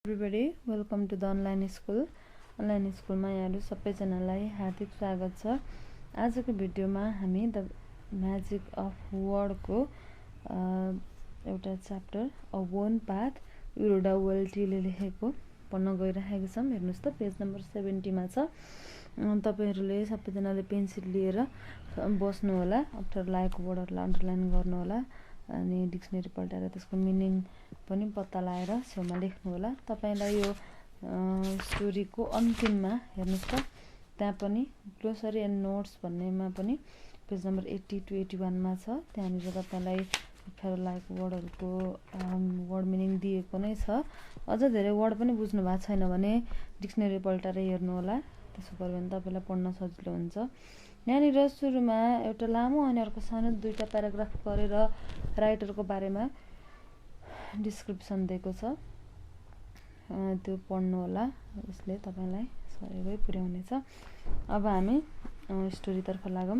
Everybody, welcome to the online school. Online school मा यहाँहरु सबैजनालाई हार्दिक स्वागत छ। आजको भिडियोमा हामी द म्याजिक अफ वर्ड को एउटा च्याप्टर अ वन पाथ 𝘀𝗀𝗹𝗪 ले लेखेको पढ्न गइरहेको छौं। हेर्नुस् त पेज नम्बर 70 मा छ। तपाईहरुले सबैजनाले पेन्सिल लिएर बस्नु होला। अप्ठ्यारो लागेको वर्डहरुलाई अन्डरलाइन गर्नु होला। अनि डिक्सनरी पल्टाएर त्यसको मिनिङ पनि पत्ता लगाएर छेउमा लेख्नु होला। तपाईलाई यो स्टोरीको अन्तिममा हेर्नुस् त त्यहाँ पनि ग्लोसरी एन्ड नोट्स भन्नेमा पनि पेज नम्बर 80 टु 81 मा छ। त्यहाँनिर तपाईलाई अप्ठ्यारो लागेको वर्डहरुको वर्ड मिनिङ दिएको नै छ। अझ धेरै वर्ड पनि बुझ्नु भएको छैन भने डिक्सनरी पल्टाएर हेर्नु होला। त्यसो गर्यो भने तपाईलाई पढ्न सजिलो हुन्छ। यहाँनिर सुरुमा एउटा लामो अनि अर्को सानो दुईटा प्याराग्राफ गरेर राइटरको बारेमा डिस्क्रिप्सन दिएको छ। त्यो पढ्नु होला। यसले तपाईलाई सहयोगै पुर्याउनेछ। अब हामी स्टोरी तर्फ लागौं।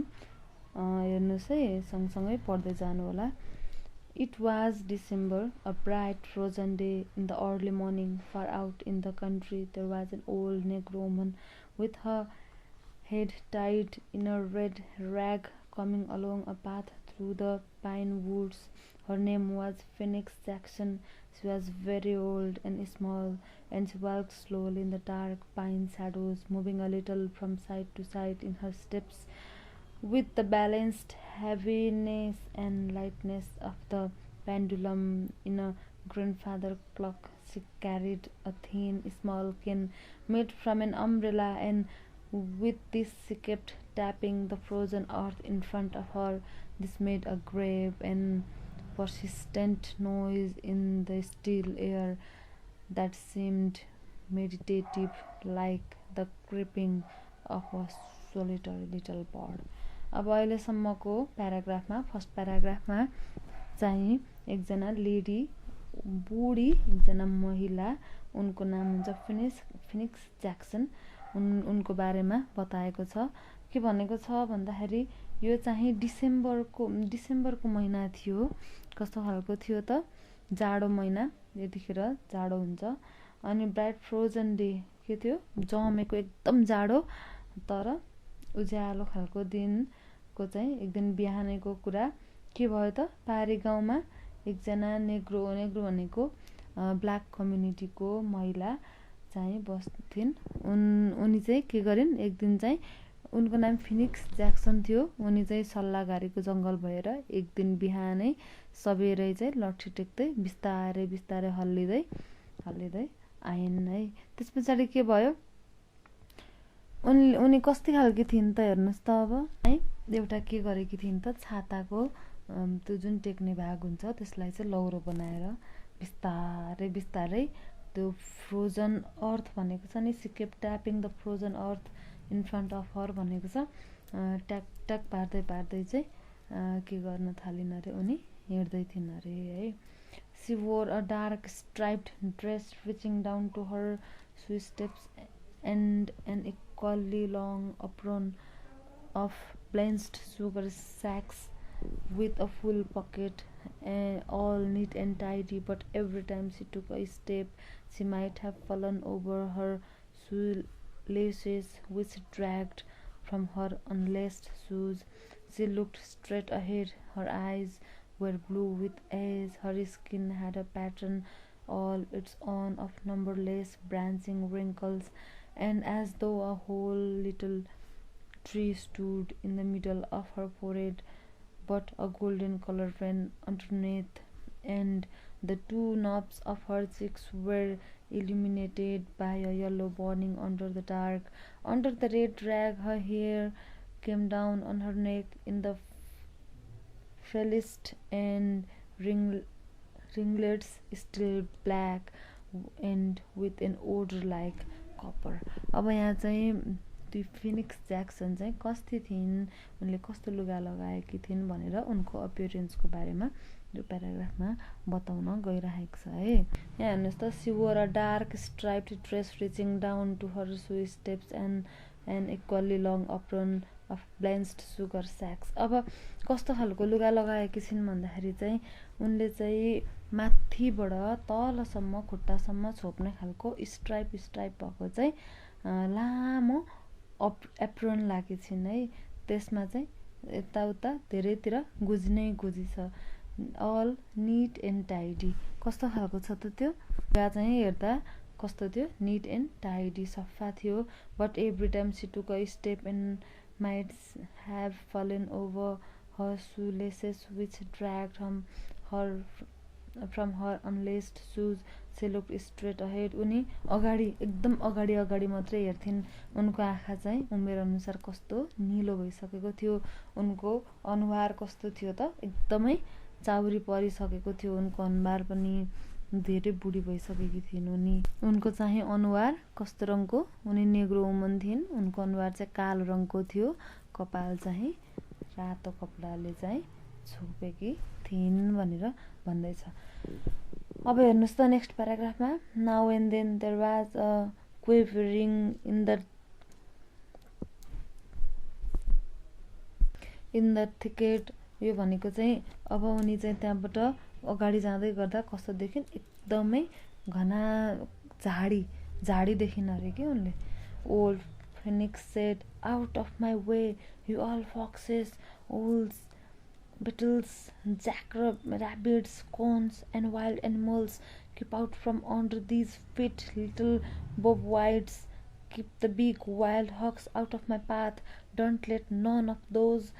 हेर्नुस् है, सँगसँगै पढ्दै जानु होला। It was December, a bright frozen day. In the early morning, far out in the country, there was an old Negro woman with her head tied in a red rag coming along a path through the pine woods. Her name was Phoenix Jackson. She was very old and small, and she walked slowly in the dark pine shadows, moving a little from side to side in her steps. With the balanced heaviness and lightness of the pendulum in a grandfather clock, she carried a thin, small cane made from an umbrella, and with this she kept tapping the frozen earth in front of her. This made a grave and persistent noise in the still air that seemed meditative, like the creeping of a solitary little bird. अब अहिलेसम्मको प्याराग्राफमा first प्याराग्राफमा चाहिँ एकजना lady बुढी एकजना महिला, उनको नाम हुन्छ फिनिक्स ज्याक्सन, उनको बारेमा बताएको छ। के भनेको छ भन्दाखेरि यो चाहिँ डिसेम्बरको महिना थियो। कस्तो खालको थियो त? जाडो महिना, यतिखेर जाडो हुन्छ। अनि ब्राइट फ्रोजन डे के थियो? जमेको एकदम जाडो तर उज्यालो खालको दिन को चाहिँ एक दिन बिहानको कुरा के भयो त? पारी गाउँमा एकजना नेग्रो भनेको ब्ल्याक कम्युनिटीको महिला चाहिँ बस्थिन्। उनी चाहिँ के गरिन्, एक दिन चाहिँ उनको नाम फिनिक्स ज्याक्सन थियो। उनी चाहिँ सल्लाहगारीको जंगल भएर एक दिन बिहानै सबेरै चाहिँ लट्ठी टेक्दै बिस्तारै हल्लिँदै आइन् है। त्यसपछाडि के भयो? उनी कस्ती खालकी थिइन् त? हेर्नुस् त। अब है एउटा के गरेकी थिइन् त? छाताको त्यो जुन टेक्ने भाग हुन्छ त्यसलाई चाहिँ लौरो बनाएर बिस्तारै त्यो फ्रोजन अर्थ भनेको छ नि, she kept tapping the frozen earth in front of her भनेको छ। ट्याक ट्याक पार्दै चाहिँ के गर्न थालिन् अरे, उनी हिँड्दै थिइन् अरे है। She wore a dark striped dress reaching down to her shoe steps and an equally long apron of blanched sugar sacks with a full pocket, all neat and tidy, but every time she took a step she might have fallen over her shoelaces, which dragged from her unlaced shoes. She looked straight ahead. Her eyes were blue with age. Her skin had a pattern all its own of numberless branching wrinkles, and as though a whole little tree stood in the middle of her forehead, but a golden color ran underneath, and the two knobs of her cheeks were illuminated by a yellow burning under the red rag. Her hair came down on her neck in the freshest and ringlets still black and with an odor like copper. अब यहाँ चाहिँ त्यो Phoenix Jackson चाहिँ कस्ती थिइन्, उनले कस्तो लुगा लगाएकी थिइन् भनेर उनको अपियरेन्सको बारेमा यो प्याराग्राफमा बताउन गइरहेको छ है। यहाँ हेर्नुस् त, she wore a dark striped dress reaching down to her shoe steps and an equally long apron of blanched sugar sacks. अब कस्तो खालको लुगा लगाएकी छिन् भन्दाखेरि चाहिँ उनले चाहिँ माथिबाट तलसम्म खुट्टासम्म छोप्ने खालको स्ट्राइप भएको चाहिँ लामो एप्रोन लागी छिन् है। त्यसमा चाहिँ यताउता धेरैतिर गुजी छ। All neat and tidy. कस्तो खालको छ त त्यो? या चाहिँ हेर्दा कस्तो थियो? निट एन्ड टाइडी, सफा थियो। But every time she took a step and might have fallen over her shoelaces which dragged from her unlaced shoes. She looked straight ahead. उनी अगाडि एकदम अगाडि मात्रै हेर्थिन्। उनको आँखा चाहिँ उमेर अनुसार कस्तो निलो भइसकेको थियो। उनको अनुहार कस्तो थियो त? एकदमै चाउरी परिसकेको थियो। उनको अनुहार पनि धेरै बुढी भइसकेकी थिइन्। उनको चाहिँ अनुहार कस्तो रङको? उनी नेग्रो वुमन थिइन्। उनको अनुहार चाहिँ कालो रङको थियो। कपाल चाहिँ रातो कपडाले चाहिँ छोपेकी थिइन् भनेर भन्दैछ। अब हेर्नुस् त नेक्स्ट प्याराग्राफमा। Now and then there was a quivering in the thicket. यो भनेको चाहिँ अब उनी चाहिँ त्यहाँबाट अगाडि जाँदै गर्दा कस्तो देखिन्? एकदमै घना झाडी देखिन् अरे के उनले। Old Phoenix said, "Out of my way, you all foxes, owls, beetles, jackrabbits, cones, and wild animals. Keep out from under these feet, little bobwhites. Keep the big wild hogs out of my path. Don't let none of those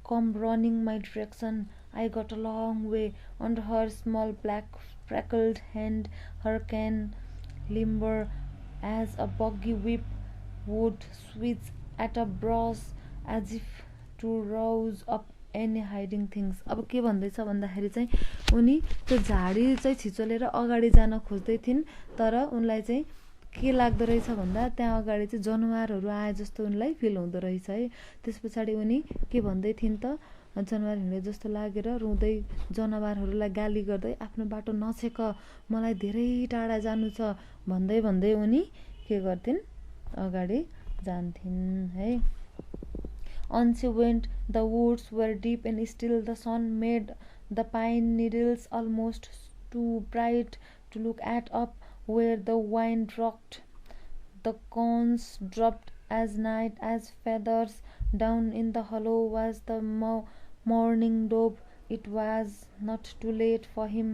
come running my direction." I got a long way under her small black freckled hand, her cane limber as a buggy whip would switch at a brush as if to rouse up any hiding things. अब के भन्दैछ भन्दाखेरि चाहिँ उनी त्यो झाडी चाहिँ छिचोलेर अगाडि जान खोज्दै थिइन्। तर उनलाई चाहिँ के लाग्दो रहेछ भन्दा त्यहाँ अगाडि चाहिँ जनावरहरू आए जस्तो उनलाई फिल हुँदो रहेछ है। त्यस पछाडि उनी के भन्दै थिइन् त? जनावर हिँडे जस्तो लागेर रुँदै जनावरहरूलाई गाली गर्दै आफ्नो बाटो नछेक, मलाई धेरै टाढा जानु छ भन्दै उनी के गर्थिन्? अगाडि जान्थिन् है। On she went. The woods were deep and still. The sun made the pine needles almost too bright to look at. Up where the wind rocked, the cones dropped as night as feathers. Down in the hollow was the morning dove. It was not too late for him.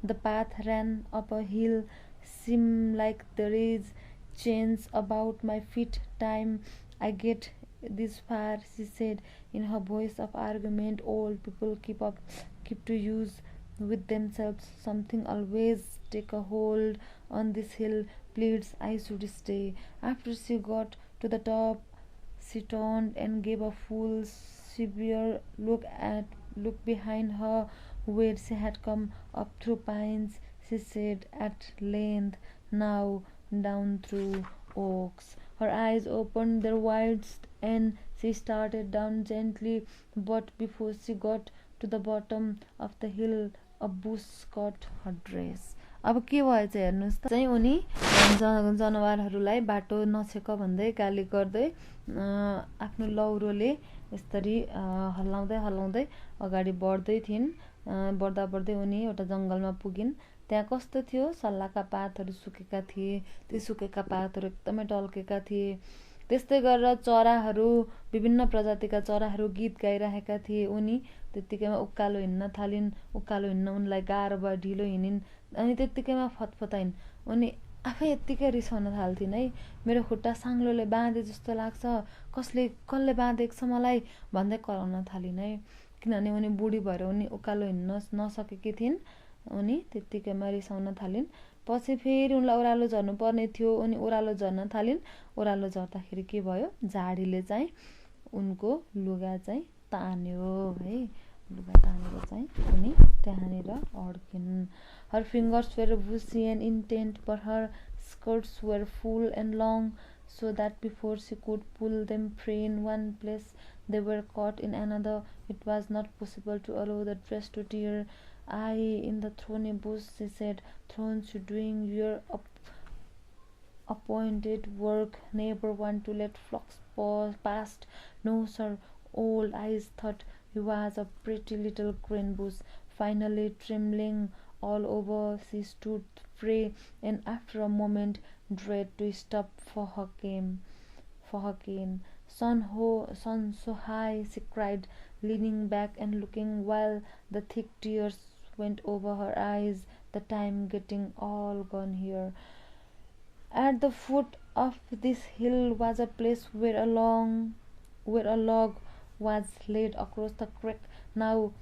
The path ran up a hill. Seemed like there is chains about my feet. Time I get this far, she said in her voice of argument. Old people keep to use with themselves. Something always take a hold on this hill. Please, I should stay. After she got to the top, she turned and gave a full severe look behind her where she had come up through pines. She said at length, "Now down through oaks." Her eyes opened their widest and she started down gently, but before she got to the bottom of the hill, a bush caught her dress. अब के भएछ हेर्नुस् त? चाहिँ उनी जनावरहरूलाई बाटो नछेक भन्दै गाली गर्दै आफ्नो लौरोले यसरी हल्लाउँदै अगाडि बढ्दै थिइन्। बढ्दै उनी एउटा जङ्गलमा पुगिन्। त्यहाँ कस्तो थियो? सल्लाका पातहरू सुकेका थिए। ती सुकेका पातहरू एकदमै टल्केका थिए। त्यस्तै गरेर चराहरू, विभिन्न प्रजातिका चराहरू गीत गाइरहेका थिए। उनी त्यत्तिकैमा उकालो हिँड्न थालिन्। उकालो हिँड्न उनलाई गाह्रो भयो, ढिलो हिँडिन्। अनि त्यत्तिकैमा फतफताइन्। उनी आफै यत्तिकै रिसाउन थाल्थिन् है। मेरो खुट्टा साङ्लोले बाँधे जस्तो लाग्छ, कसले बाँधेको छ मलाई भन्दै कराउन थालिन् है। किनभने उनी बुढी भएर उनी उकालो हिँड्न नसकेकी थिइन्। उनी त्यत्तिकैमा रिसाउन थालिन्। पछि फेरि उनलाई ओह्रालो झर्नु पर्ने थियो। उनी ओह्रालो झर्न थालिन्। ओह्रालो झर्दाखेरि के भयो? झाडीले चाहिँ उनको लुगा चाहिँ तान्यो है। लुगा तानेर चाहिँ उनी त्यहाँनिर अड्किन्। Her fingers were bushy and intent, but her skirts were full and long, so that before she could pull them free in one place, they were caught in another. It was not possible to allow the dress to tear. "I in the thorny bush," she said. "Thorns, you doing your appointed work. Never want to let flocks past." "No, sir." Old Eyes thought he was a pretty little green bush. Finally, trembling all over. She stood free, and after a moment, dread to stop for her cane. Sun so high, she cried, leaning back and looking, while the thick tears went over her eyes. The time getting all gone here. At the foot of this hill was a place where a log was laid across the creek. Now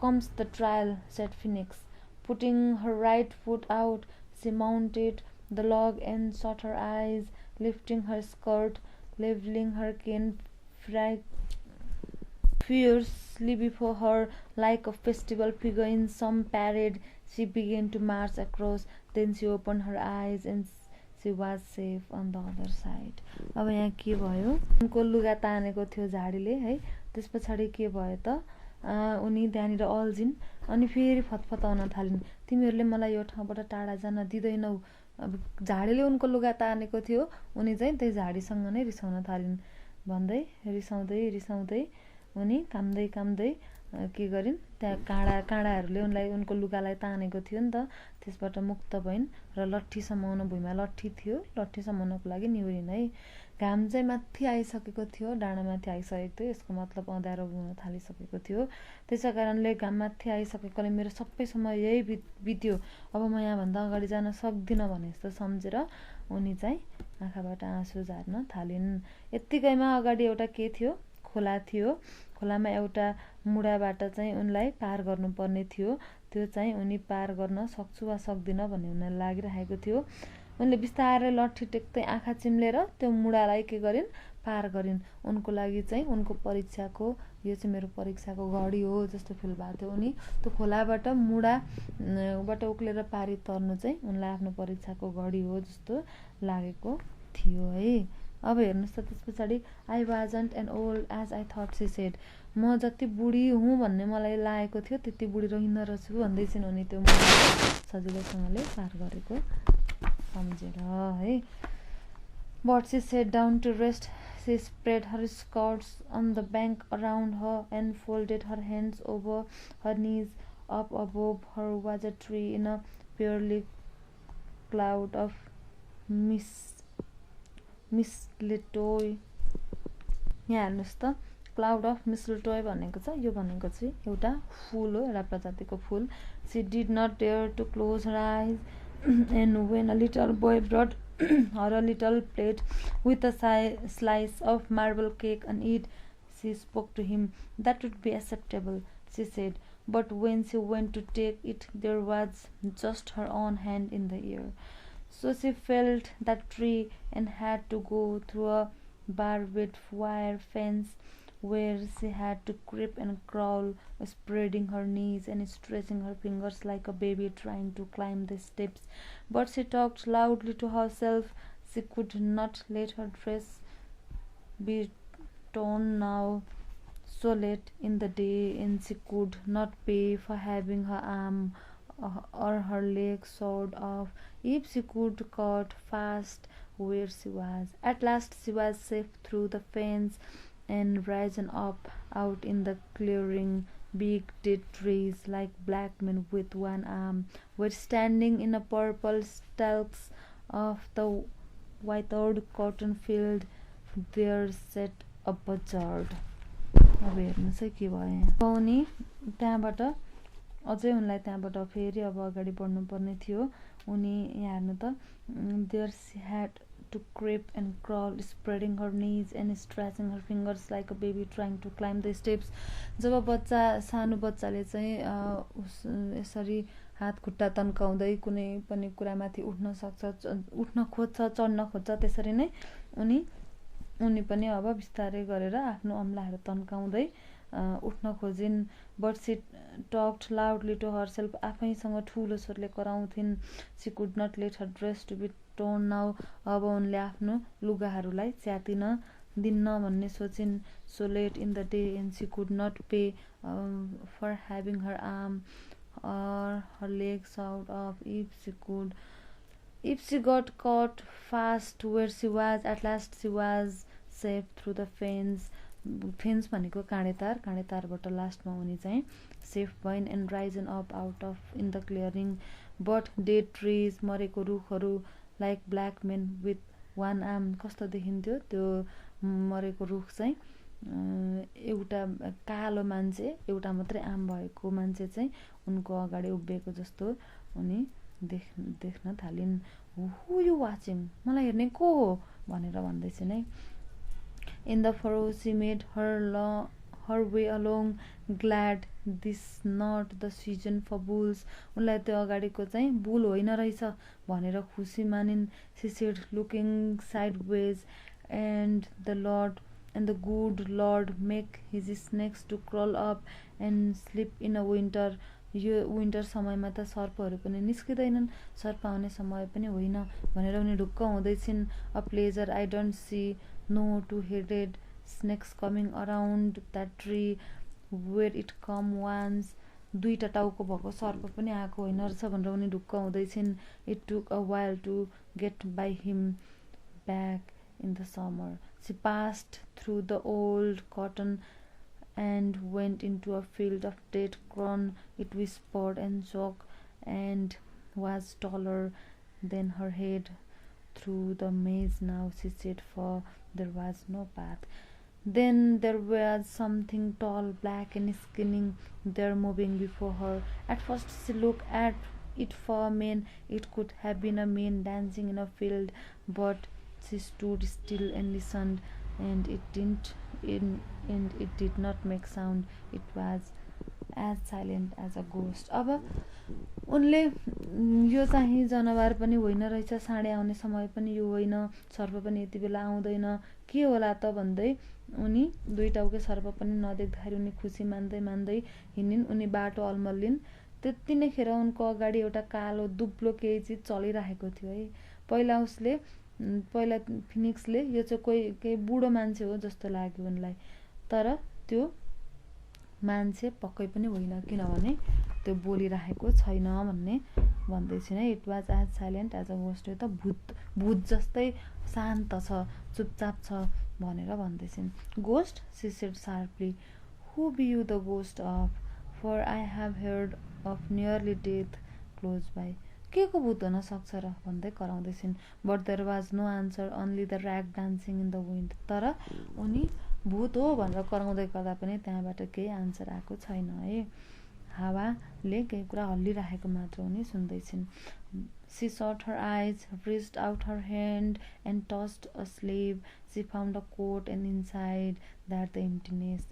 comes the trial, said Phoenix. Putting her right foot out, she mounted the log and shut her eyes, lifting her skirt, leveling her cane fiercely before her like a festival figure in some parade. She began to march across. Then she opened her eyes and she was safe on the other side. अब यहाँ के भयो, उनको लुगा तानेको थियो झाडीले है। त्यस पछाडि के भयो त उनी त्यहाँनिर अल्झिन् अनि फेरि फतफताउन थालिन्। तिमीहरूले मलाई यो ठाउँबाट टाढा जान दिँदैनौ। अब झाडीले उनको लुगा तानेको थियो, उनी चाहिँ त्यही झाडीसँग नै रिसाउन थालिन्। भन्दै रिसाउँदै उनी काम्दै के गरिन्, त्यहाँ काँडाहरूले उनको लुगालाई तानेको थियो नि त। त्यसबाट मुक्त भइन् र लट्ठी समाउन, भुइँमा लट्ठी थियो, लट्ठी समाउनको लागि निहुरिन् है। घाम चाहिँ माथि आइसकेको थियो, डाँडामाथि आइसकेको थियो। यसको मतलब अँध्यारो हुन थालिसकेको थियो। त्यसै कारणले घाम माथि आइसकेकोले मेरो सबै समय यही बित्यो। अब म यहाँभन्दा अगाडि जान सक्दिनँ भने जस्तो सम्झेर उनी चाहिँ आँखाबाट आँसु झार्न थालिन्। यत्तिकैमा अगाडि एउटा के थियो, खोला थियो। खोलामा एउटा मुढाबाट चाहिँ उनलाई पार गर्नुपर्ने थियो। त्यो चाहिँ उनी पार गर्न सक्छु वा सक्दिनँ भन्ने उनलाई लागिरहेको थियो। उनले बिस्तारै लट्ठी टेक्दै आँखा चिम्लेर त्यो मुढालाई के गरिन्, पार गरिन्। उनको लागि चाहिँ उनको परीक्षाको, यो चाहिँ मेरो परीक्षाको घडी हो जस्तो फिल भएको थियो। उनी त्यो खोलाबाट मुढाबाट उक्लेर पारी तर्नु चाहिँ उनलाई आफ्नो परीक्षाको घडी हो जस्तो लागेको थियो है। अब हेर्नुहोस् त, त्यस पछाडि I wasn't an old age I thought, she said. म जति बुढी हुँ भन्ने मलाई लागेको थियो त्यति बुढी रहिन्न रहेछु भन्दै चाहिँ उनी त्यो सजिलैसँगले पार गरेको सम्झेर है। But she sat down to rest. She spread her skirts on the bank around her and folded her hands over her knees. Up above her was a tree in a purely cloud of mistletoe. यहाँ हेर्नुहोस् त, cloud of मिस्टलटोय भनेको छ, यो भनेको चाहिँ एउटा फुल हो, एउटा प्रजातिको फुल। She did not dare to close her eyes, and when a little boy brought her a little plate with a slice of marble cake on it, she spoke to him. That would be acceptable, she said. But when she went to take it, there was just her own hand in the air. So she felt that tree and had to go through a barbed wire fence where she had to creep and crawl, spreading her knees and stretching her fingers like a baby trying to climb the steps. But she talked loudly to herself. She could not let her dress be torn now so late in the day, and she could not pay for having her arm or her leg sawed off if she could cut fast where she was. At last she was safe through the fence and risen up out in the clearing. Big dead trees like black men with one arm were standing in a purple stalks of the withered cotton field. There sat a buzzard. अब हेर्नुहोस् है के भयो। उनी त्यहाँबाट अझै उनलाई त्यहाँबाट फेरि अब अगाडि बढ्नुपर्ने थियो। उनी यहाँ हेर्नु त, there she had to creep and crawl, spreading her knees and stretching her fingers like a baby trying to climb the steps. जब बच्चा, सानो बच्चाले चाहिँ यसरी हात खुट्टा तन्काउँदै कुनै पनि कुरामाथि उठ्न सक्छ, उठ्न खोज्छ, चढ्न खोज्छ, त्यसरी नै उनी पनि अब बिस्तारै गरेर आफ्नो अम्लाहरू तन्काउँदै उठ्न खोजिन्। But she talked loudly to herself, आफैसँग ठुलो स्वरले कराउँथिन्। She could not let her dress to be torn now, अब उनले आफ्नो लुगाहरूलाई च्यातिन दिन्न भन्ने सोचिन्। So late in the day and she could not pay for having her arm or her legs out of if she got caught fast where she was. At last she was safe through the fence, फेन्स भनेको काँडेतार, काँडेतारबाट लास्टमा उनी चाहिँ safe भइन् and Ryzen up out of in the clearing but dead trees मरेको रुखहरू like black main with one arm. कस्तो देखिन्थ्यो त्यो मरेको रुख चाहिँ एउटा कालो मान्छे एउटा मात्रै आर्म भएको मान्छे चाहिँ उनको अगाडि उभिएको जस्तो उनी देख्न थालिन्। हु यु वाचिङ, मलाई हेर्ने को हो भनेर भन्दैछिन् है। In the furrow she made her way along glad this not the season for bulls. उनलाई त्यो अगाडिको चाहिँ बुल होइन रहेछ भनेर खुसी मानिन्। She said looking sideways and the good Lord make his snakes to crawl up and slip in a winter. यो विन्टर समयमा त सर्पहरू पनि निस्किँदैनन्, सर्प आउने समय पनि होइन भनेर उनी ढुक्क हुँदैछिन्। A pleasure I don't see no two headed snakes coming around that tree where it come once. दुईटा टाउको भएको सर्प पनि आएको होइन रहेछ भनेर उनी ढुक्क हुँदैछिन्। It took a while to get by him back in the summer. She passed through the old cotton and went into a field of dead corn. It whispered and shook and was taller than her head through the maze now, she said, for there was no path. Then there was something tall, black and skinny there moving before her. At first she looked at it for a man. It could have been a man dancing in a field, but she stood still and listened, and it did not make sound. It was as silent as a ghost. अब उनले यो चाहिँ जनावर पनि होइन रहेछ, साँडे आउने समय पनि यो होइन, सर्प पनि यति बेला आउँदैन, के होला त भन्दै उनी दुई टाउके सर्प पनि नदेख्दाखेरि उनी खुसी मान्दै मान्दै हिँडिन्। उनी बाटो अल्मलिन्। त्यति नै खेर उनको अगाडि एउटा कालो दुब्लो केही चिज चलिरहेको थियो है। पहिला फिनिक्सले यो चाहिँ केही बुढो मान्छे हो जस्तो लाग्यो उनलाई, तर त्यो मान्छे पक्कै पनि होइन, किनभने त्यो बोलिरहेको छैन भन्ने भन्दैछिन् है। It was as silent as a ghost. यो त भूत जस्तै शान्त छ, चुपचाप छ भनेर भन्दैछिन्। Ghost, she said sharply, who be you the ghost of, for I have heard of nearly death close by. के को भूत हुन सक्छ र भन्दै कराउँदैछिन्। But there was no answer, only the rag dancing in the wind. तर उनी भूत हो भनेर कराउँदै गर्दा पनि त्यहाँबाट केही आन्सर आएको छैन है। हावाले केही कुरा हल्लिरहेको मात्र उनी सुन्दैछिन्। C shut her eyes, reached out her hand and touched a sleeve. She found a coat and inside that the emptiness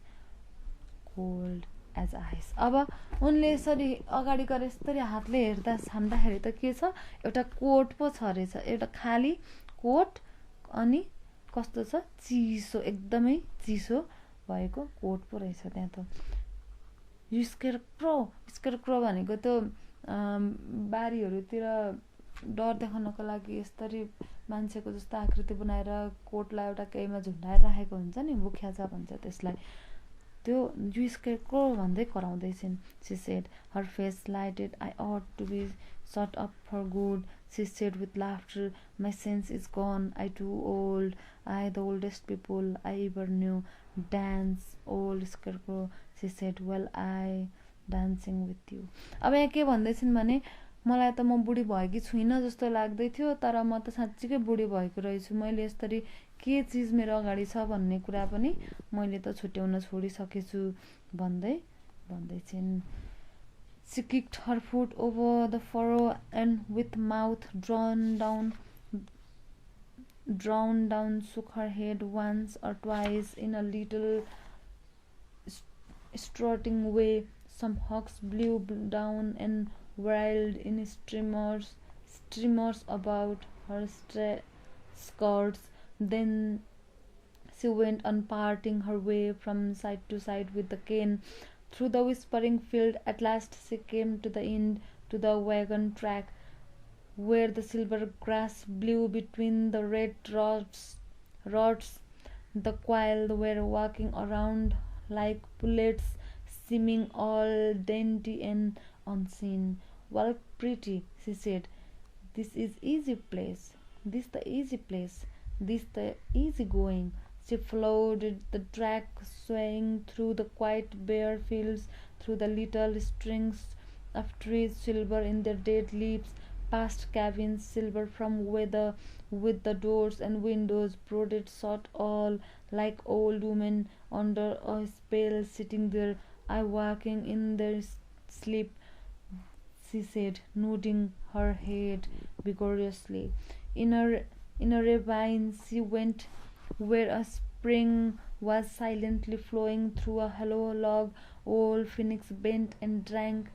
cold as ice. अब उनले यसरी अगाडि गएर यसरी हातले हेर्दा छाम्दाखेरि त के छ, एउटा कोट पो छ रहेछ, एउटा खाली कोट, अनि कस्तो छ, चिसो, एकदमै चिसो भएको कोट पो रहेछ त्यहाँ त। यो स्केयरक्रो भनेको त्यो बारीहरूतिर डर देखाउनको लागि यसरी मान्छेको जस्तो आकृति बनाएर कोटलाई एउटा केहीमा झुन्डाएर राखेको हुन्छ नि, बुख्याचा भन्छ त्यसलाई, त्यो यो स्केयरक्रो भन्दै कराउँदैछिन्। She said, her face lighted, I ought to be shut up for good, she said with laughter. My sense is gone, I too old, I the oldest people I ever knew. Dance, old scarecrow, she said, well I dancing with you. अब यहाँ के भन्दैछिन् भने, मलाई त म बुढी भएकी छुइनँ जस्तो लाग्दै थियो, तर म त साँच्चीकै बुढी भएको रहेछु। मैले यसरी के चिज मेरो अगाडि छ भन्ने कुरा पनि मैले त छुट्याउन छोडिसकेछु भन्दैछिन्। She kicked her foot over the furrow and with mouth drawn down shook her head once or twice in a little strutting way. Some hawks blew down and whirled in streamers about her skirts. Then she went on parting her way from side to side with the cane. Through the whispering field, at last she came to the end, to the wagon track, where the silver grass blew between the red rods. The quail were walking around like pullets, seeming all dainty and unseen. Well, pretty, she said, this is easy place. This the easy place. This the easy going. She followed the track, swaying through the quiet bare fields, through the little strings of trees, silver in their dead leaves, past cabins, silver from weather, with the doors and windows brooded shut, all like old women under a spell, sitting there, I walking in their sleep, she said, nodding her head vigorously. In a ravine she went, where a spring was silently flowing through a hollow log. Old Phoenix bent and drank.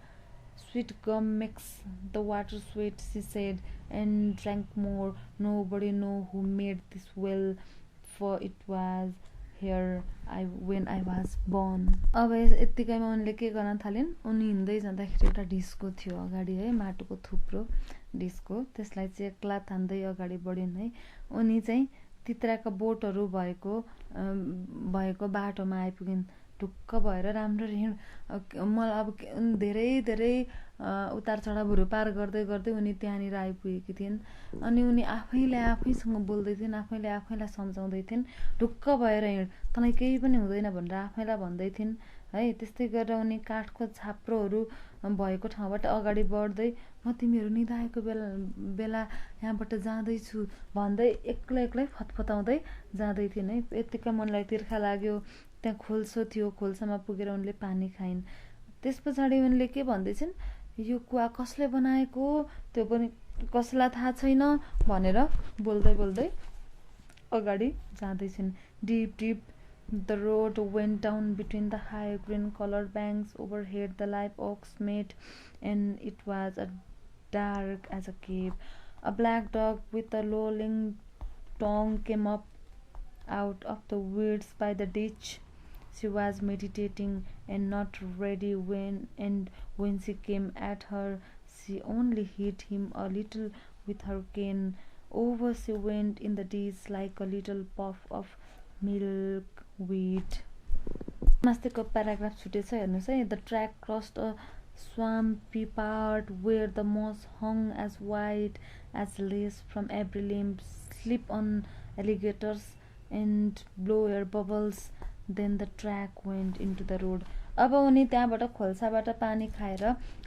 Sweet gum makes the water sweet, she said, and drank more. Nobody knew who made this well, for it was here when I was born. अब यत्तिकैमा उनले के गर्न थालिन्, उनी हिँड्दै जाँदाखेरि एउटा ढिस्को थियो अगाडि है, माटोको थुप्रो ढिस्को, त्यसलाई चाहिँ एक्ला तान्दै अगाडि बढिन् है। उनी चाहिँ तित्राका बोटहरू भएको बाटोमा आइपुगिन्। ढुक्क भएर राम्ररी हिँड, मलाई अब धेरै धेरै उतार चढावहरू पार गर्दै गर्दै उनी त्यहाँनिर आइपुगेकी थिइन्। अनि उनी आफैले आफैसँग बोल्दै थिइन्, आफैले आफैलाई सम्झाउँदै थिइन्, ढुक्क भएर हिँड, तँलाई केही पनि हुँदैन भनेर आफैलाई भन्दै थिइन् है। त्यस्तै गरेर उनी काठको छाप्रोहरू भएको ठाउँबाट अगाडि बढ्दै, म तिमीहरू निदाएको बेला यहाँबाट जाँदैछु भन्दै एक्लै एक्लै फतफताउँदै जाँदै थिइन् है। यत्तिकै मनलाई तिर्खा लाग्यो, त्यहाँ खोल्सो थियो, खोल्सामा पुगेर उनले पानी खाइन्। त्यस पछाडि उनले के भन्दैछिन्, यो कुवा कसले बनाएको त्यो पनि कसैलाई थाहा छैन भनेर बोल्दै बोल्दै अगाडि जाँदैछिन्। Deep deep the road went down between the high green colored banks. Overhead the live oaks met, and it was as dark as a cave. A black dog with a lolling tongue came up out of the weeds by the ditch. She was meditating and not ready when she came at her, she only hit him a little with her cane. Over she went in the ditch like a little puff of milkweed. मास्तिको paragraph छुटेछ हेर्नुस् है। The track crossed a swampy part where the moss hung as white as lace from every limb. Slip on alligators and blow air bubbles. Then the track went into the road. अब उनी त्यहाँबाट खोल्साबाट पानी खाएर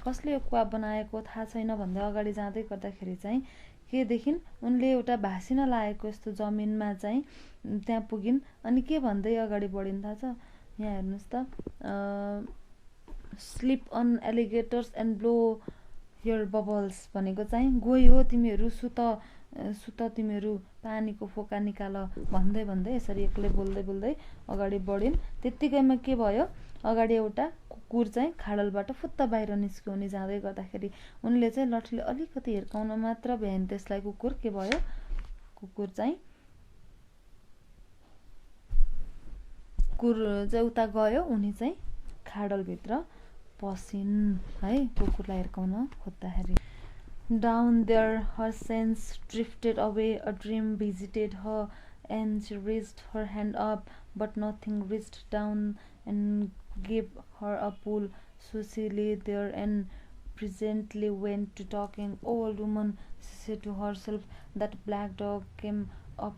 कसले यो कुवा बनाएको थाहा छैन भन्दै अगाडि जाँदै गर्दाखेरि चाहिँ के देखिन्, उनले एउटा भासिन लागेको यस्तो जमिनमा चाहिँ त्यहाँ पुगिन्। अनि के भन्दै अगाडि बढिन् थाहा छ, यहाँ हेर्नुस् त, slip on alligators and blow your bubbles भनेको चाहिँ गयो तिमीहरू सुत तिमीहरू पानीको फोका निकाल भन्दै भन्दै यसरी एक्लै बोल्दै बोल्दै अगाडि बढिन्। त्यत्तिकैमा के भयो, अगाडि एउटा कुकुर चाहिँ खाडलबाट फुत्त बाहिर निस्क्यो। उनी जाँदै गर्दाखेरि उनले चाहिँ लठीले अलिकति हिर्काउन मात्र भ्याइन् त्यसलाई। कुकुर के भयो, कुकुर चाहिँ उता गयो, उनी चाहिँ खाडलभित्र पसिन् है, कुकुरलाई हिर्काउन खोज्दाखेरि। Down there her sense drifted away, a dream visited her, and she raised her hand up, but nothing reached down and gave her a pull. So she lay there and presently went to talking. Old woman, she said to herself, that black dog came up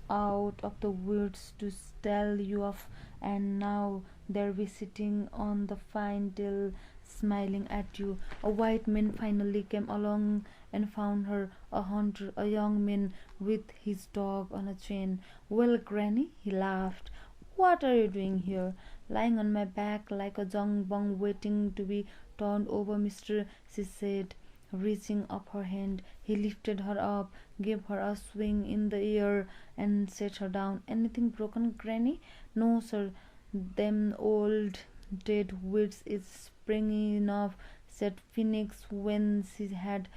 out of the woods to tell you off, and now there we sitting on the fine tail smiling at you. A white man finally came along and found her, a hunter, a young man with his dog on a chain. Well, Granny, he laughed, what are you doing here? Lying on my back like a jung bung waiting to be turned over, mister, she said, reaching up her hand. He lifted her up, gave her a swing in the air, and set her down. Anything broken, Granny? No, sir, them old dead weeds is springy enough, said Phoenix when she had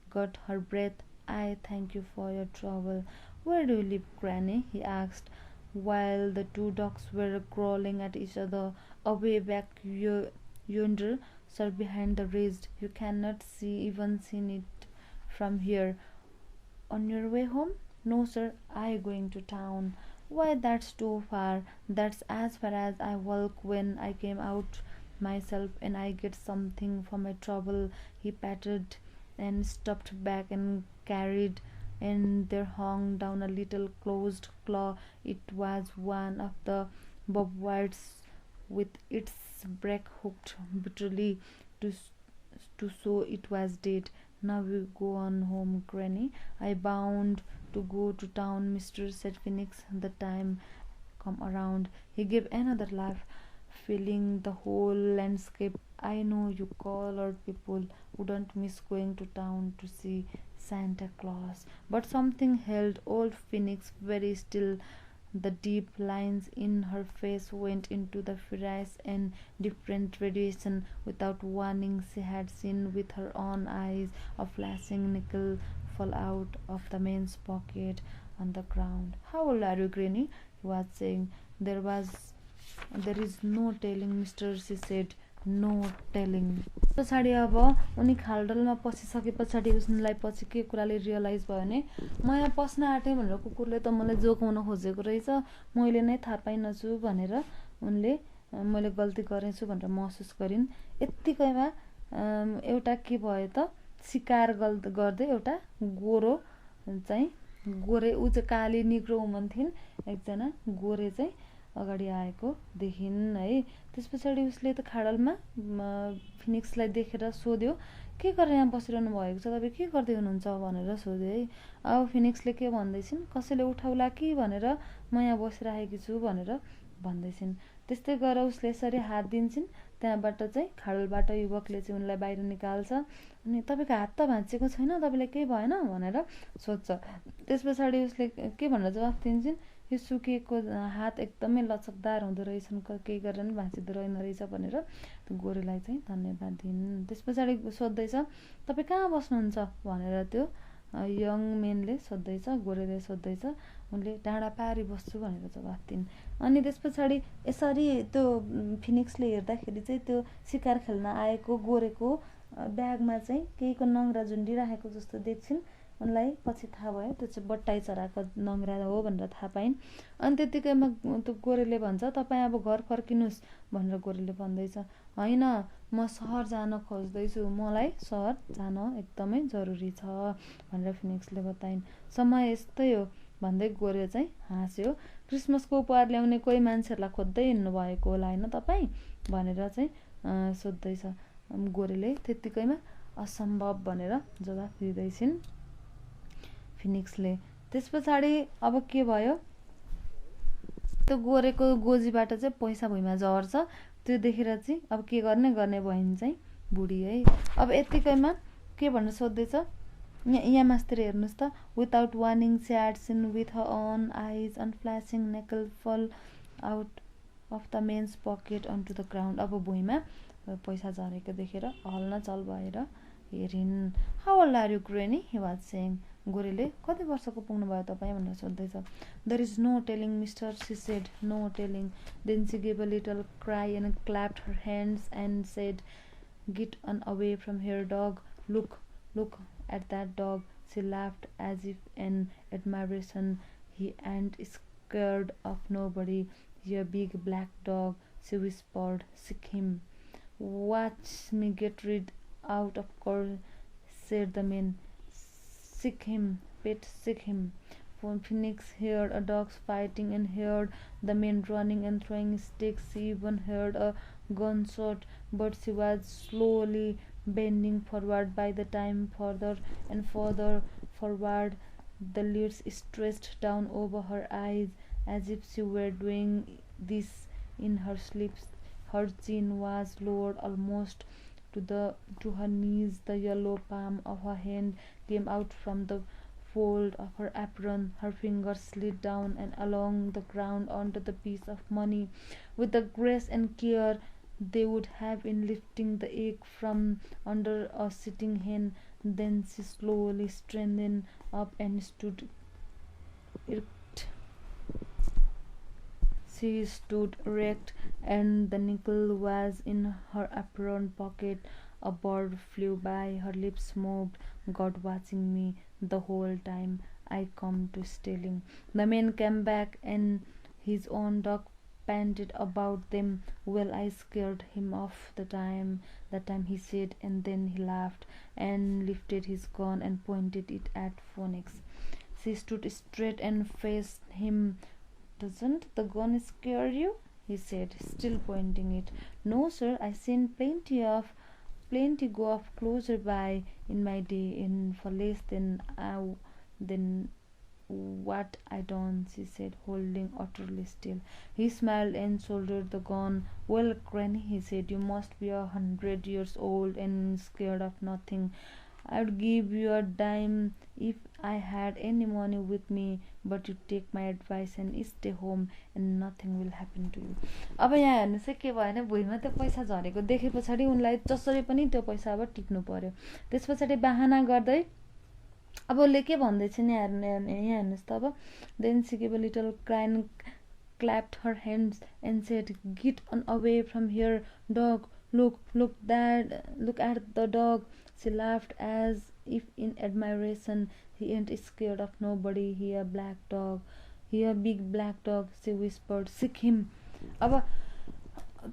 got her breath. I thank you for your trouble. Where do you live, Granny? He asked, while the two dogs were growling at each other. Away back yonder, sir, behind the ridge. You cannot even see it from here. On your way home? No, sir, I going to town. Why, that's too far. That's as far as I walk when I came out myself, and I get something for my trouble. He patted and stepped back and carried and there hung down a little closed claw. It was one of the bobwhite's, with its beak hooked bitterly to show it was dead. Now we go on home, Granny. I bound to go to town, Mr. said Phoenix. The time come around. He gave another laugh, filling the whole landscape. I know you colored people wouldn't miss going to town to see Santa Claus. But something held old Phoenix very still. The deep lines in her face went into the fierce and different radiation. Without warning, she had seen with her own eyes a flashing nickel fall out of the man's pocket on the ground. How old are you, Granny? He was saying. There is no telling, Mr. she said. No telling. पछाडि अब उनी खाल्डलमा पसिसके पछाडि उसलाई पछि के कुराले realise भयो भने म यहाँ पस्न आँटे भनेर कुकुरले त मलाई जोगाउन खोजेको रहेछ, मैले नै थाहा पाइनछु भनेर उनले मैले गल्ती गरेछु भनेर महसुस गरिन्। यत्तिकैमा एउटा के भयो त, शिकार गर्दै एउटा गोरे ऊ चाहिँ काली निग्रो वुमन थिइन्, एकजना गोरे चाहिँ अगाडि आएको देखिन् है। त्यस पछाडि उसले त खाडलमा फिनिक्सलाई देखेर सोध्यो, के गरेर यहाँ बसिरहनु भएको छ, तपाईँ के गर्दै हुनुहुन्छ भनेर सोध्यो है। अब फिनिक्सले के भन्दैछिन्, कसैले उठाउला कि भनेर म यहाँ बसिरहेकी छु भनेर भन्दैछिन्। त्यस्तै गरेर उसले यसरी हात दिन्छन्, त्यहाँबाट चाहिँ खाडलबाट युवकले चाहिँ उनलाई बाहिर निकाल्छ। अनि तपाईँको हात त भाँचिएको छैन, तपाईँलाई केही भएन भनेर सोध्छ। त्यस पछाडि उसले के भनेर जवाफ दिन्छन्, यो सुकेको हात एकदमै लचकदार हुँदो रहेछन्, केही गरेर पनि भाँचिँदो रहेन रहेछ भनेर त्यो गोरेलाई चाहिँ धन्यवाद दिन्। त्यस पछाडि सोध्दैछ, तपाईँ कहाँ बस्नुहुन्छ भनेर त्यो यङ मेनले सोध्दैछ, गोरेले सोध्दैछ। उनले डाँडा पारी बस्छु भनेर जवाफ दिन्। अनि त्यस पछाडि यसरी त्यो फिनिक्सले हेर्दाखेरि चाहिँ त्यो शिकार खेल्न आएको गोरेको ब्यागमा चाहिँ केहीको नङ्ग्रा झुन्डिरहेको जस्तो देख्छिन्। उनलाई पछि थाहा भयो त्यो चाहिँ बट्टाई चराको नङ्ग्रा हो भनेर थाहा पाइन्। अनि त्यतिकैमा त्यो गोरेले भन्छ, तपाईँ अब घर फर्किनुहोस् भनेर गोरेले भन्दैछ। होइन, म सहर जान खोज्दैछु, मलाई सहर जान एकदमै जरुरी छ भनेर फिनिक्सले बताइन्। समय यस्तै हो भन्दै गोरे चाहिँ हाँस्यो। क्रिसमसको उपहार ल्याउने कोही मान्छेहरूलाई खोज्दै हिँड्नु भएको होला होइन तपाईँ भनेर चाहिँ सोध्दैछ गोरेले। त्यतिकैमा असम्भव भनेर जवाफ दिँदैछिन् फिनिक्सले। त्यस पछाडि अब के भयो, त्यो गोरेको गोजीबाट चाहिँ पैसा भुइँमा झर्छ। त्यो देखेर चाहिँ अब के गर्ने भइन् चाहिँ बुढी है। अब यत्तिकैमा के भनेर सोध्दैछ, यहाँ मास्तिर हेर्नुहोस् त। Without warning she had seen with her own eyes and flashing nickel fall out of the man's pocket onto the ground. अब भुइँमा पैसा झरेको देखेर हल्लचल भएर हेरिन्। How old are you, Granny? He was saying. गोरेले कति वर्षको पुग्नु भयो तपाईँ भनेर सोध्दैछ। There is no telling, Mr. she said. No telling. Then she gave a little cry and clapped her hands and said, Get on away from here, dog. Look at that dog. She laughed as if in admiration. He ain't scared of nobody. You big black dog, she whispered. Sick him. Watch me get rid out of course, said the man. Sick him, pet, sick him. When Phoenix heard a dogs fighting and heard the men running and throwing sticks, she even heard a gunshot, but she was slowly bending forward. By the time further and further forward, the lids stretched down over her eyes as if she were doing this in her sleep. Her chin was lowered almost to her knees. The yellow palm of her hand came out from the fold of her apron. Her fingers slid down and along the ground onto the piece of money with the grace and care they would have in lifting the egg from under a sitting hen. Then she slowly straightened up and stood erect. She stood erect, and the nickel was in her apron pocket. A bird flew by, her lips moved. God watching me the whole time I come to stealing. The man came back, and his own dog panted about them. Well, I scared him off that time, he said, and then he laughed and lifted his gun and pointed it at Phoenix. She stood straight and faced him. Doesn't the gun scare you? He said, still pointing it. No, sir, I seen plenty go off closer by in my day, and for less than what I done, she said, holding utterly still. He smiled and shouldered the gun. Well, Granny, he said, you must be 100 years old and scared of nothing. I'd give you a dime if I had any money with me, but you take my advice and stay home and nothing will happen to you. अब यहाँ हेर्नुहोस् है के भयो भने भुइँमा त्यो पैसा झरेको देखे पछाडि उनलाई जसरी पनि त्यो पैसा अब टिप्नु पर्यो. त्यस पछाडि बहाना गर्दै अब उसले के भन्दैछ नि यहाँ हेर्नुहोस् त अब. Then she gave a little cry and clapped her hands and said, get on away from here, dog. Look at the dog. She laughed as if in admiration. He ain't scared of nobody. He a big black dog, she whispered. Sick him. अब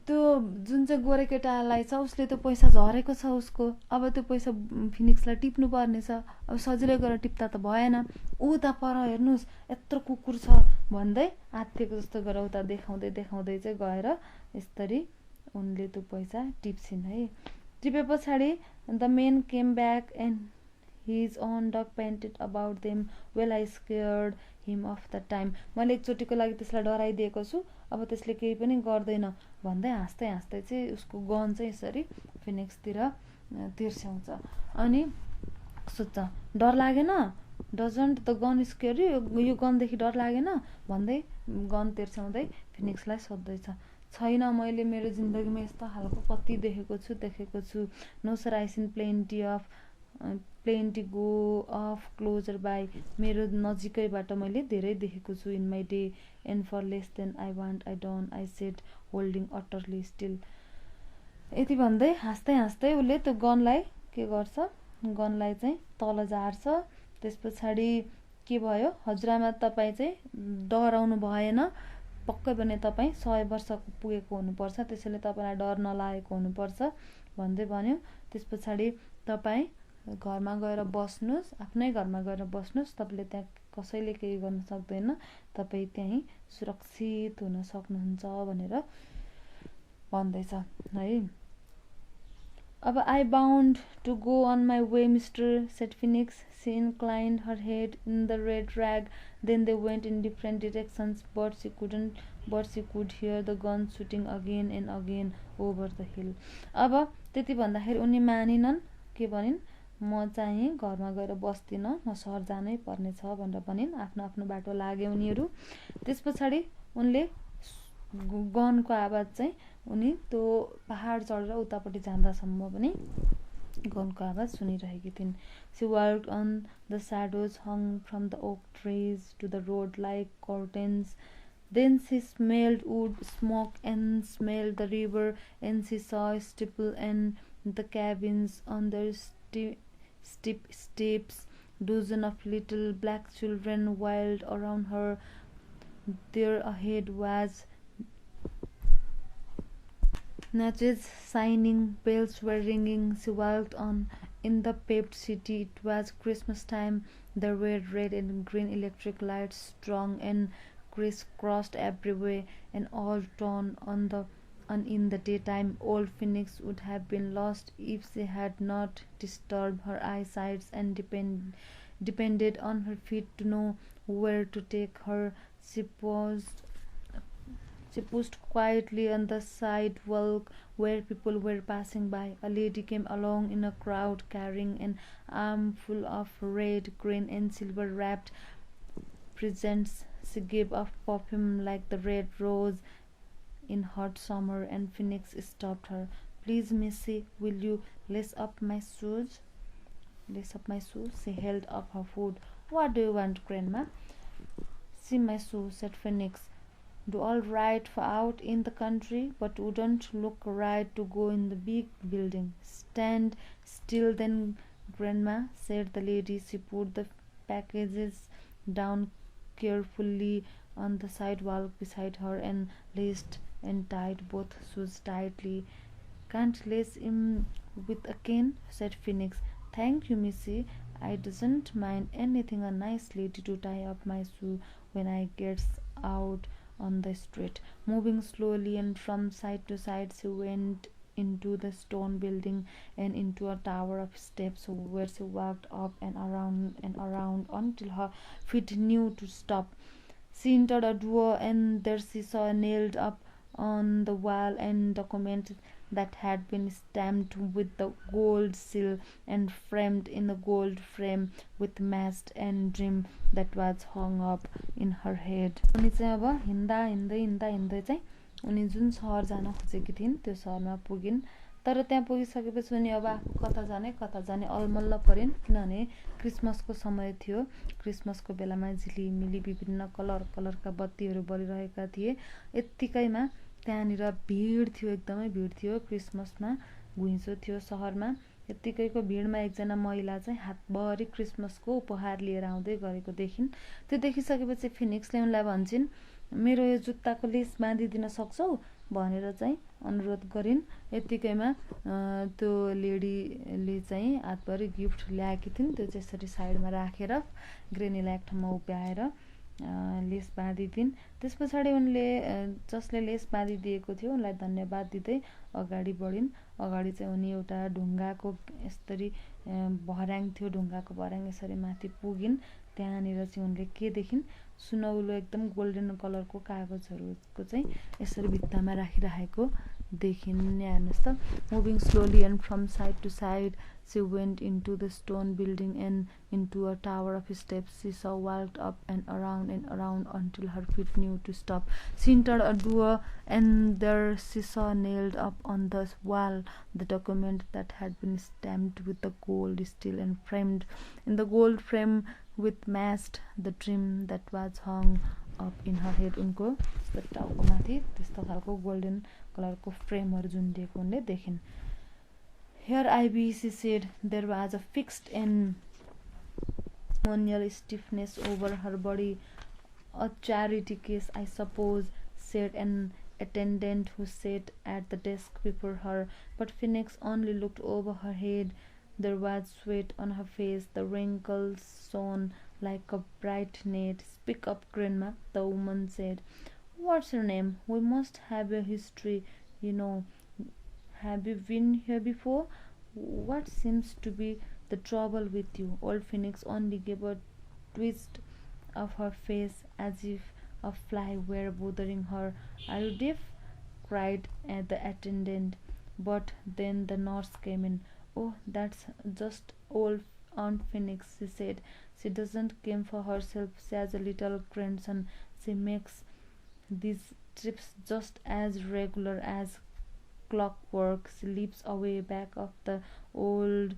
त्यो जुन चाहिँ गोरे केटालाई छ उसले त्यो पैसा झरेको छ उसको. अब त्यो पैसा फिनिक्सलाई टिप्नु पर्ने छ. अब सजिलै गरेर टिप्दा त भएन. उता पर हेर्नुहोस् यत्रो कुकुर छ भन्दै आत्तिएको जस्तो गरेर उता देखाउँदै चाहिँ गएर यसरी उनले त्यो पैसा टिप्छिन् है. टिपे पछाडि the man came back and his own dog panted about them. Well, I scared him off that time. मैले एकचोटिको लागि त्यसलाई डराइदिएको छु. अब त्यसले केही पनि गर्दैन भन्दै हाँस्दै चाहिँ उसको गन चाहिँ यसरी फिनिक्सतिर तिर्स्याउँछ. अनि सोध्छ डर लागेन? Doesn't the gun square you? यो गनदेखि डर लागेन भन्दै गन तिर्स्याउँदै फिनिक्सलाई सोध्दैछ. छैन, मैले मेरो जिन्दगीमा यस्तो खालको कति देखेको छु. No sir, I seen plenty go of closer by. मेरो नजिकैबाट मैले धेरै देखेको छु. In my day and for less than I want I done, I said holding utterly still. यति भन्दै हाँस्दै उसले त्यो गनलाई के गर्छ, गनलाई चाहिँ तल झार्छ. त्यस पछाडि के भयो, हजुरआमा तपाईँ चाहिँ डराउनु भएन, पक्कै पनि तपाईँ 100 वर्षको पुगेको हुनुपर्छ, त्यसैले तपाईँलाई डर नलागेको हुनुपर्छ भन्दै भन्यो. त्यस पछाडि तपाईँ घरमा गएर बस्नुहोस्, आफ्नै घरमा गएर बस्नुहोस्, तपाईँले त्यहाँ कसैले केही गर्न सक्दैन, तपाईँ त्यहीँ सुरक्षित हुन सक्नुहुन्छ भनेर भन्दैछ है. अब I bound to go on my way, mister, said Phoenix. She inclined her head in the red rag. Then they went in different directions, but she could hear the gun shooting again and again over the hill. अब त्यति भन्दाखेरि उनी मानिनन्, के भनिन्, म चाहिँ घरमा गएर बस्दिन, म सहर जानै पर्ने छ भनेर भनिन्. आफ्नो आफ्नो बाटो लागे उनीहरू. त्यस पछाडि उनले गनको आवाज चाहिँ उनी त्यो पहाड चढेर उतापट्टि जाँदासम्म पनि गनको आवाज सुनिरहेकी थिइन्. She walked on. The shadows hung from the oak trees to the road like curtains. Then she smelled wood smoke and smelled the river, and she saw a steeple and the cabins on the steep steps. Dozen of little black children wailed around her. There ahead was Natchez shining, bells were ringing. She walked on. In the paved city, it was Christmas time. There were red and green electric lights, strung and crisscrossed everywhere, and all torn on in the daytime. Old Phoenix would have been lost if she had not disturbed her eyesight and depended on her feet to know where to take her. She pushed quietly on the sidewalk where people were passing by. A lady came along in a crowd carrying an armful of red, green, and silver wrapped presents. She gave off perfume like the red rose in hot summer, and Phoenix stopped her. Please, Missy, will you lace up my shoes? Lace up my shoes? She held up her foot. What do you want, Grandma? See my shoes, said Phoenix. Do all right for out in the country, but wouldn't look right to go in the big building. Stand still then, Grandma, said the lady. She put the packages down carefully on the sidewalk beside her and laced and tied both shoes tightly. "Can't lace him with a cane," said Phoenix. "Thank you, Missy. I doesn't mind anything a nice lady to tie up my shoe when I gets out on the street." Moving slowly and from side to side, she went into the stone building and into a tower of steps, where she walked up and around until her feet knew to stop. She entered a door, and there she saw nailed up on the wall and document that had been stamped with the gold seal and framed in the gold frame with mast and dream that was hung up in her head. उनी चाहिँ अब हिँड्दा हिँड्दै हिँड्दा हिँड्दै चाहिँ उनी जुन सहर जान खोजेकी थिइन् त्यो सहरमा पुगिन्। तर त्यहाँ पुगिसकेपछि उनी अब आफू कता जाने अलमल्ल परिन्, किनभने क्रिसमसको समय थियो। क्रिसमसको बेलामा झिलिमिली विभिन्न कलरका बत्तीहरू बलिरहेका थिए। यत्तिकैमा त्यहाँनिर भिड थियो, एकदमै भिड थियो। क्रिसमसमा घुइँचो थियो सहरमा। यत्तिकैको भिडमा एकजना महिला चाहिँ हातभरि क्रिसमसको उपहार लिएर आउँदै गरेको देखिन्। त्यो देखिसकेपछि फिनिक्सले उनलाई भन्छन्, "मेरो यो जुत्ताको लेस बाँधिदिन सक्छौ?" भनेर चाहिँ अनुरोध गरिन्। यत्तिकैमा त्यो लेडीले चाहिँ हातभरि गिफ्ट ल्याएकी थिइन्, त्यो चाहिँ यसरी साइडमा राखेर ग्रेनीलाई एक ठाउँमा उभ्याएर लेस बाँधिदिन्। त्यस पछाडि उनले जसले लेस बाँधिदिएको थियो उनलाई धन्यवाद दिँदै अगाडि बढिन्। अगाडि चाहिँ उनी एउटा ढुङ्गाको यसरी भर्याङ थियो, ढुङ्गाको भर्याङ यसरी माथि पुगिन्। त्यहाँनिर चाहिँ उनले के देखिन्, सुनौलो एकदम गोल्डन कलरको कागजहरूको चाहिँ यसरी भित्तामा राखिराखेको देखिन्। यहाँ हेर्नुहोस् त। Moving slowly and from side to side, she went into the stone building and into a tower of steps. She saw walked up and around until her feet knew to stop. She entered a door, and there she saw nailed up on the wall the document that had been stamped with the gold steel and framed in the gold frame with mast the dream that was hung up in her head. उनको टाउको माथि त्यस्तो खालको golden कलरको फ्रेमहरू झुन्डिएको उनले देखिन्। "Here I be," she said. There was a fixed and ceremonial stiffness over her body. "A charity case, I suppose," said an attendant who sat at the desk before her. But Phoenix only looked over her head. There was sweat on her face. The wrinkles shone like a bright net. "Speak up, Grandma," the woman said. "What's your name? We must have a history, you know. Have you been here before? What seems to be the trouble with you?" Old Phoenix only gave a twist of her face as if a fly were bothering her. "Are you deaf?" cried the attendant. But then the nurse came in. "Oh, that's just old Aunt Phoenix," she said. "She doesn't care for herself. She has a little grandson. She makes these trips just as regular as clockwork. She lives away back of old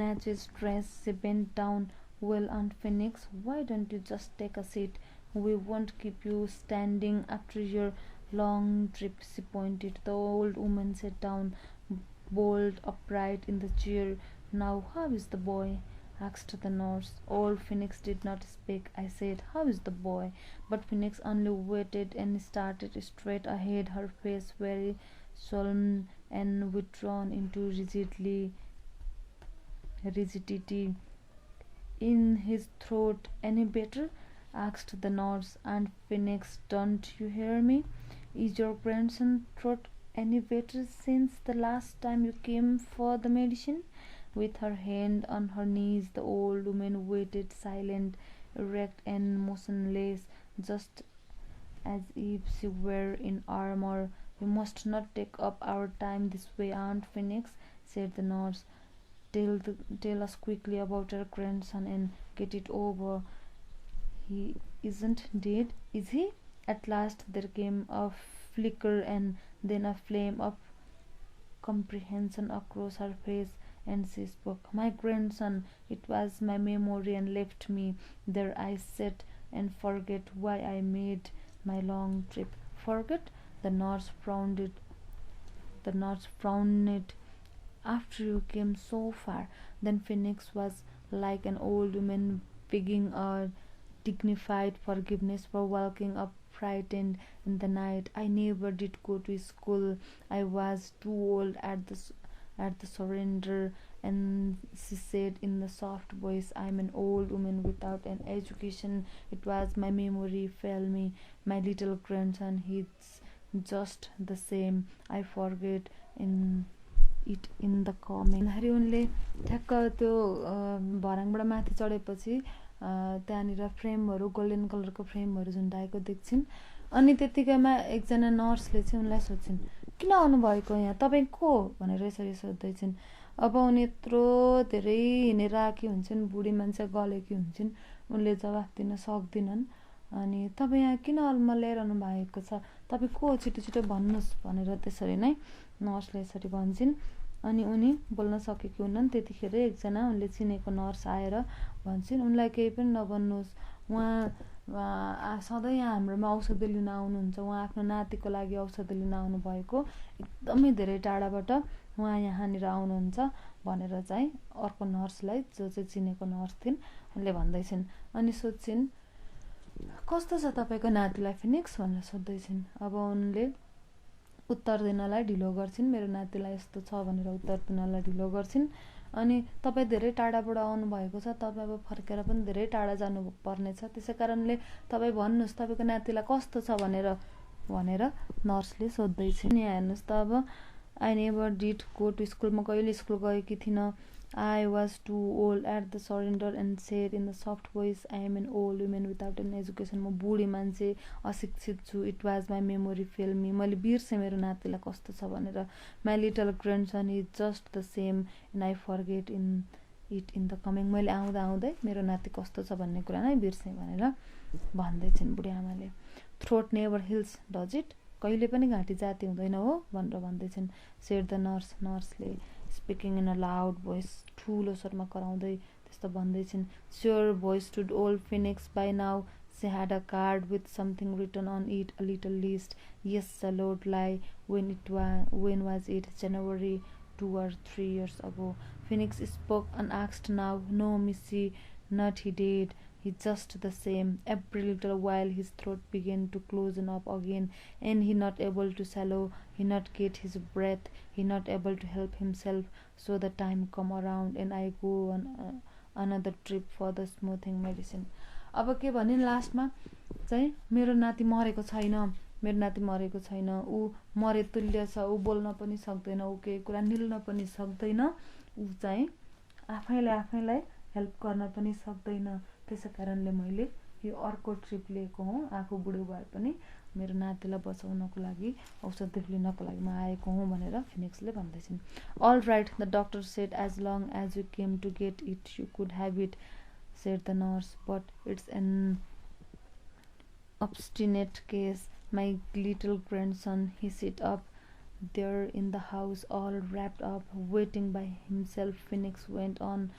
Natchez dress." She bent down. "Well, Aunt Phoenix, why don't you just take a seat? We won't keep you standing after your long trip," she pointed. The old woman sat down, bolt upright in the chair. "Now, how is the boy?" asked the nurse. Old Phoenix did not speak. I said, "How is the boy?" But Phoenix only waited and started straight ahead, her face very solemn and withdrawn into rigidity in his throat. "Any better?" asked the nurse. "Aunt Phoenix, don't you hear me? Is your grandson's throat any better since the last time you came for the medicine?" With her hand on her knees, the old woman waited, silent, erect and motionless, just as if she were in armor. "You must not take up our time this way, Aunt Phoenix," said the nurse. Tell us quickly about our grandson and get it over. He isn't dead, is he?" At last there came a flicker and then a flame of comprehension across her face, and she spoke. "My grandson, it was my memory and left me. There I sat and forget why I made my long trip." "Forget?" The nurse frowned. "After you came so far." Then Phoenix was like an old woman begging a dignified forgiveness for waking up frightened in the night. I never did go to school. I was too old at the surrender. And she said in the soft voice, I'm an old woman without an education. It was my memory failed me. My little grandson, he's just the same. I forget in the comment Hari उनले ठ्याक्क त्यो भराङबाट माथि चढेपछि त्यहाँनिर फ्रेमहरू golden कलरको फ्रेमहरू झुन्डाएको देख्छिन्। अनि त्यतिकैमा एकजना नर्सले चाहिँ उनलाई सोध्छिन्, किन आउनुभएको यहाँ, तपाईँ को भनेर यसरी सोध्दैछिन्। अब उनी यत्रो धेरै हिँडेर आएकी हुन्छन्, बुढी मान्छे गलेकी हुन्छन्, उनले जवाफ दिन सक्दिनन्। अनि तपाईँ यहाँ किन अलमा ल्याइरहनु भएको छ, तपाईँ को, छिटो छिटो भन्नुहोस् भनेर त्यसरी नै नर्सले यसरी भन्छन्। अनि उनी बोल्न सकेकी हुनन्। त्यतिखेर एकजना उनले चिनेको नर्स आएर भन्छन्, उनलाई केही पनि नभन्नुहोस्, उहाँ सधैँ यहाँ हाम्रोमा औषधि लिन आउनुहुन्छ, उहाँ आफ्नो नातिको लागि औषधि लिन आउनुभएको, एकदमै धेरै टाढाबाट उहाँ यहाँनिर आउनुहुन्छ भनेर चाहिँ अर्को नर्सलाई, जो चाहिँ चिनेको नर्स थिइन्, उनले भन्दैछिन्। अनि सोध्छिन्, कस्तो छ तपाईँको नातिलाई फिनिक्स भनेर सोध्दैछिन्। अब उनले उत्तर दिनलाई ढिलो गर्छिन्, मेरो नातिलाई यस्तो छ भनेर उत्तर दिनलाई ढिलो गर्छिन्। अनि तपाईँ धेरै टाढाबाट आउनुभएको छ, तपाईँ अब फर्केर पनि धेरै टाढा जानुपर्नेछ, त्यसै कारणले तपाईँ भन्नुहोस् तपाईँको नातिलाई कस्तो छ भनेर नर्सले सोध्दैछिन्। यहाँ हेर्नुहोस् त, अब I never did go to school, म कहिले स्कुल गएकी थिइनँ। I was too old at the surrender and said in the soft voice, I am an old woman without an education. म बुढी मान्छे, अशिक्षित छु। It was my memory failed me. मैले बिर्सेँ मेरो नातिलाई कस्तो छ भनेर। My little grandson is just the same and I forget it in the coming. मैले आउँदा आउँदै मेरो नाति कस्तो छ भन्ने कुरा नै बिर्सेँ भनेर भन्दैछिन् बुढी आमाले। Throat never heals, does it? कहिले पनि घाँटी जाति हुँदैन हो भनेर भन्दैछिन्। Said the nurse, नर्सले speaking in a loud voice, ठुलो स्वरमा कराउँदै त्यस्तो भन्दैछिन्। Sure voice stood old Phoenix by now. She had a card with something written on it, a little list. Yes, a Lord lie. When was it? January 2 or 3 years ago. Phoenix spoke unasked now. No, missy, not he did. He just the same. Every little while his throat began to closen up again, and he not able to swallow, he not get his breath, he not able to help himself. So the time come around and I go on another trip for the smoothing medicine. अब के भने लास्टमा चाहिँ मेरो नाति मरेको छैन, मेरो नाति मरेको छैन, ऊ मरे तुल्य छ, ऊ बोल्न पनि सक्दैन, ऊ केही कुरा निल्न पनि सक्दैन, ऊ चाहिँ आफैलाई हेल्प गर्न पनि सक्दैन। त्यसै कारणले मैले यो अर्को ट्रिप लिएको हुँ, आफू बुढो भए पनि मेरो नातिलाई बचाउनको लागि औषधि लिनको लागि म आएको हुँ भनेर फिनिक्सले भन्दैछिन्। All right, the doctor said, as long as you came to get it, you could have it, said the nurse, but it's an obstinate case. My little grandson, he sit up there in the house all wrapped up, waiting by himself. Phoenix went on.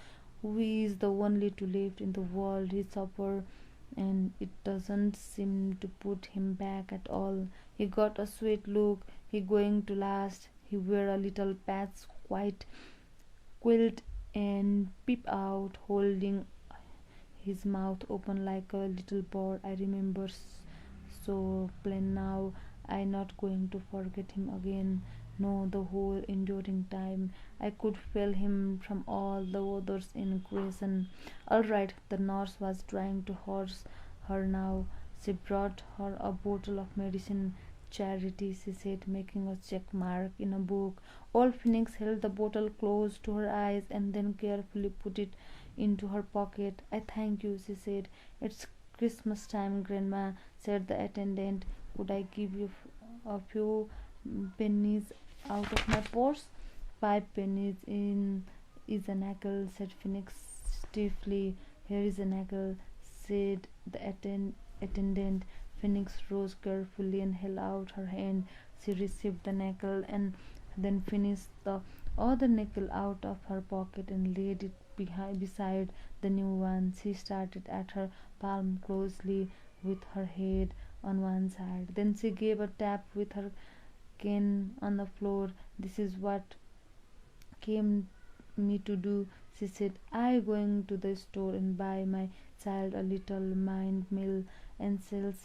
We is the only two left in the world. He suffered, and it doesn't seem to put him back at all. He got a sweet look. He going to last. He wear a little patch white quilt and peep out, holding his mouth open like a little bird. I remember so plain now. I not going to forget him again. No, the whole enduring time I could feel him from all the others in creation. All right, the nurse was trying to horse her now. She brought her a bottle of medicine. Charity, she said, making a check mark in a book. Old Phoenix held the bottle close to her eyes and then carefully put it into her pocket. I thank you, she said. It's Christmas time, Grandma, said the attendant. Could I give you a few pennies out of my purse? 5 pennies is a nickel, said Phoenix stiffly. Here is a nickel, said the attendant. Phoenix rose carefully and held out her hand. She received the nickel and then finished the other nickel out of her pocket and laid it beside the new one. She started at her palm closely with her head on one side. Then she gave a tap with her cane on the floor. This is what came me to do, She said, I going to the store and buy my child a little mind meal and cells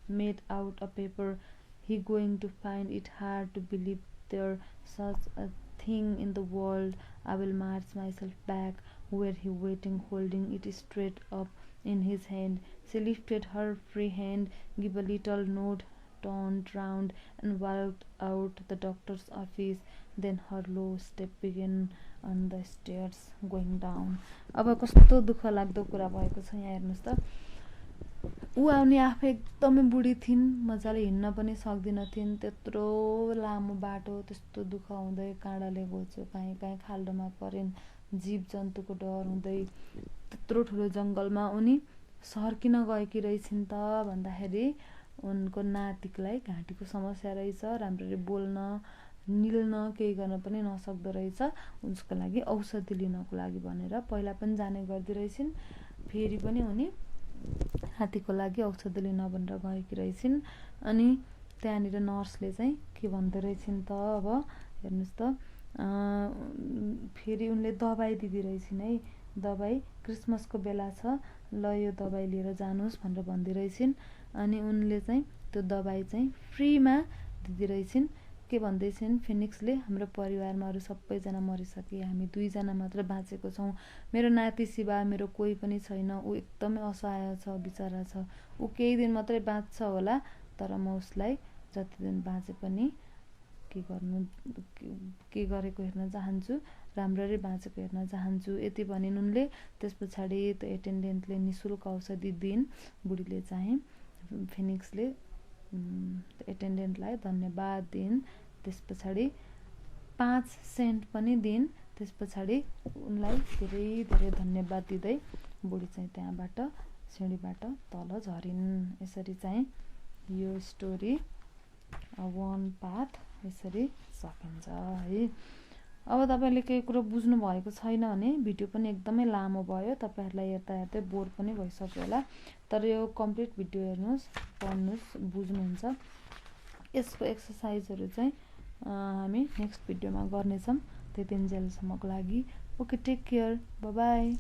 made out of paper. He going to find it hard to believe there such a thing in the world. I will march myself back where he waiting, holding it straight up in his hand. She lifted her free hand, gave a little nod, turned round and walked out the doctor's office. Then her low step began on the stairs going down. अब कस्तो दुःख लाग्दो कुरा भएको छ यहाँ हेर्नुस् त। ऊ आउने आफै एकदमै बुढी थिइन्, मजाले हिँड्न पनि सक्दिनथिन्। त्यत्रो लामो बाटो, त्यस्तो दुःख हुँदै, काँडाले घोच्यो, कहीँ खाल्डोमा परिन्, जीव जन्तुको डर हुँदै त्यत्रो ठुलो जङ्गलमा उनी सर्किन गएकी रहेछिन् त भन्दाखेरि उनको नातिकलाई घाँटीको समस्या रहेछ, राम्ररी बोल्न निल्न केही गर्न पनि नसक्दो रहेछ। उसको लागि औषधि लिनको लागि भनेर पहिला पनि जाने गर्दै रहेछिन्, फेरि पनि उनी हात्तीको लागि औषधि लिन भनेर गएकी रहेछिन्। अनि त्यहाँनिर नर्सले चाहिँ के भन्दै रहेछिन् त अब हेर्नुस् त, फेरि उनले दबाई दिँदै रहेछिन् है, दबाई क्रिसमसको बेला छ, ल यो दबाई लिएर जानुहोस् भनेर भन्दै रहेछिन्। अनि उनले चाहिँ त्यो दबाई चाहिँ फ्रीमा दिँदै रहेछिन्। के भन्दैछिन् फिनिक्सले, हाम्रो परिवारमा अरू सबैजना मरिसके, हामी 2 जना मात्र बाँचेको छौँ। मेरो नाति शिवा मेरो कोही पनि छैन, ऊ एकदमै असहाय छ, बिचरा छ, ऊ केही दिन मात्रै बाँच्छ होला, तर म उसलाई जति दिन बाँचे पनि के गरेको हेर्न चाहन्छु, राम्ररी बाँचेको हेर्न चाहन्छु, यति भनिन् उनले। त्यस पछाडि त्यो एटेन्डेन्टले निशुल्क औषधि दिइन्। बुढीले चाहिँ फिनिक्सले एटेन्डेन्टलाई धन्यवाद दिइन्। त्यस पछाडि 5 सेन्ट पनि दिइन्। त्यस पछाडि उनलाई धेरै धेरै धन्यवाद दिँदै बुढी चाहिँ त्यहाँबाट सिँढीबाट तल झरिन्। यसरी चाहिँ यो स्टोरी वन पार्ट यसरी सकिन्छ है। अब तपाईले केही कुरा बुझ्नु भएको छैन भने भिडियो पनि एकदमै लामो भयो, तपाईहरुलाई हेर्दा हेर्दै बोर पनि भइसक्यो होला, तर यो कम्प्लिट भिडियो हेर्नुस्, पढ्नुस्, बुझ्नुहुन्छ। यसको एक्सरसाइजहरु चाहिँ हामी नेक्स्ट भिडियोमा गर्नेछौं। त्यतिन्जेलसम्मको लागि okay, take care, bye by.